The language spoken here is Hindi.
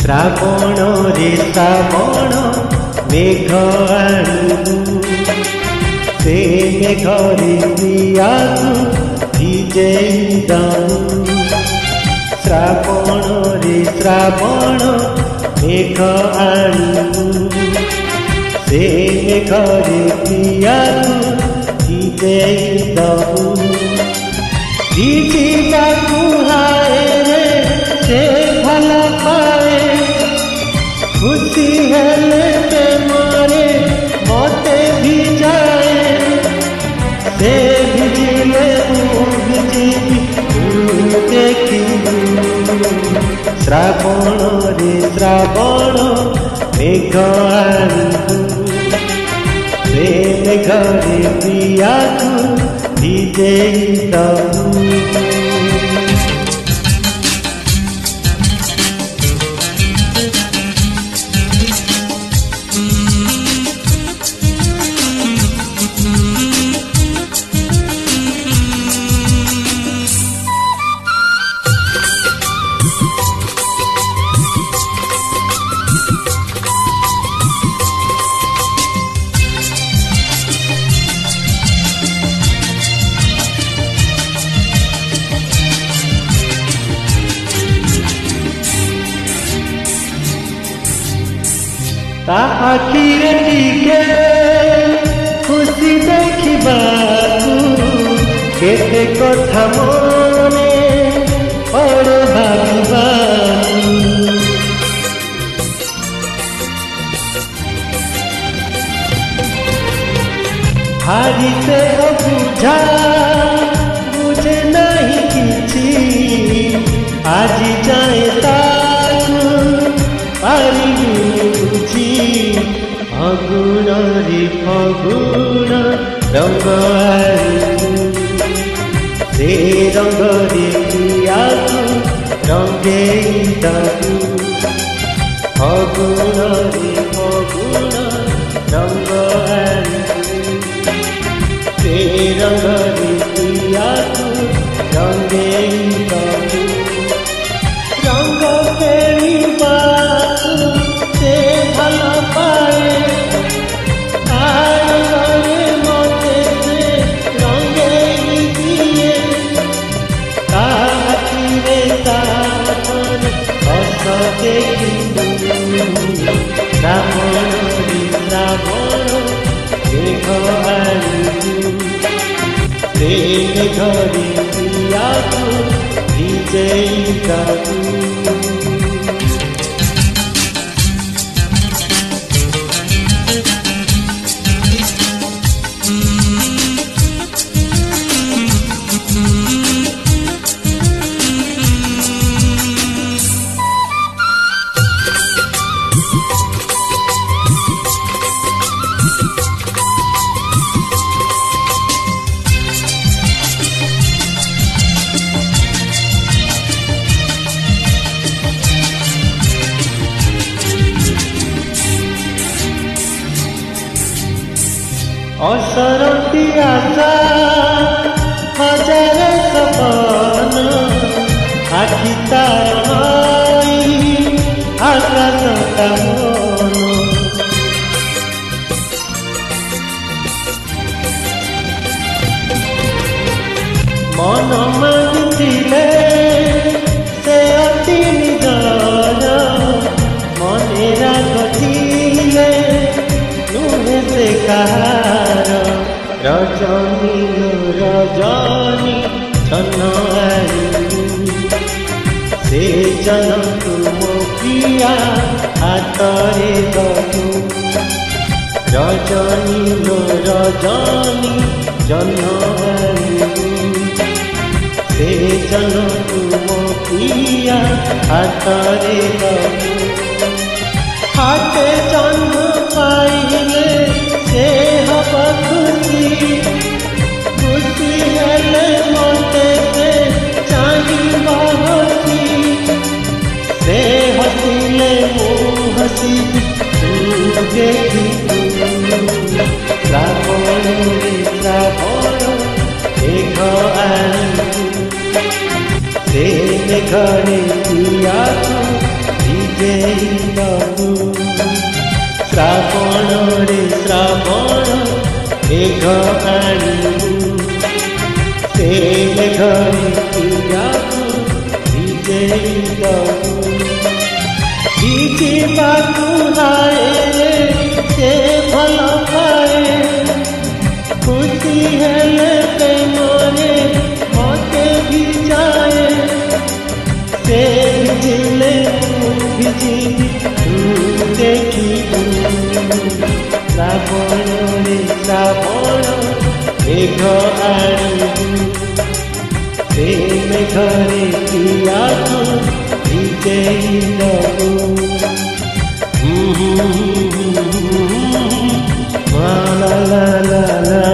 श्रावण रे श्रावण मेघ आणु से मेघरे प्रियाकु भिजेई दऊ श्रावण रे श्रावण मेघ आणु से मेघरे प्रियाकु भिजेई दऊ भिजिबाकु हाय रे से भल पाए खुशी हेले प्रेमरे मते भिजाए से भिजिले भिजिबी तू देखिबू श्रावण रे श्रावण मेघ आणु से मेघरे प्रियाकु भिजेई दऊ ता आखिरे टिके खुशी देखिबाकु केते कथा मने पड़े भाबिबाकु हारी से बुझा बुझे नहीं किछि आज जाए ताकु पारिबी फगुण रे फगुण रंग से रंग रे प्रियाकु रंगेई दऊ फगुण रे फगुण रंग से रंग रे प्रियाकु रंगेई दऊ रंग खेलिबाकु से भल पाए तारे मते से रंगेई दिए ताकिरे तापर हस देखिबू श्रावण रे श्रावण मेघ आणु से मेघरे प्रियाकु भिजेई दऊ असरती आशा हजार सपन आखि तार आकाश कामन मन मानिथिले से अति निदर मने रागथिले नुहे से कहार रजनी रजनी छन से जन तुम प्रिया हाथरे दऊ रजनी रजनी जन से जन तुम प्रिया हाथरे दऊ हाथे जन्म पाइले से हब खुशी खुशी हेले मते से चाहिबा हसी से हसिले मु हसी तू देखिबू श्रावण रे श्रावण मेघ आणु से मेघरे प्रियाकु ଭିଜେଇ ଦବୁ। ଶ୍ରାବଣରେ ଶ୍ରାବଣ ମେଘ ଆଣିବୁ, ସେ ମେଘରେ ପିଆକୁ ଭିଜେଇ ଦବୁ। ଭିଜିବାକୁ ହାଏ ସେ ଭଲ ପାଏ, ଖୁସି ହେଲେ ପ୍ରେମରେ ମତେ ଭିଜାଏ। ସେ ଭିଜିଲେ ମୁଁ ଭିଜିବି ତୁ ଦେଖିବୁ। ଶ୍ରାବଣରେ ଶ୍ରାବଣ ମେଘ ଆଣିବୁ, ସେ ମେଘରେ ପିଆକୁ ଭିଜେଇ ଦବୁ। La la la la la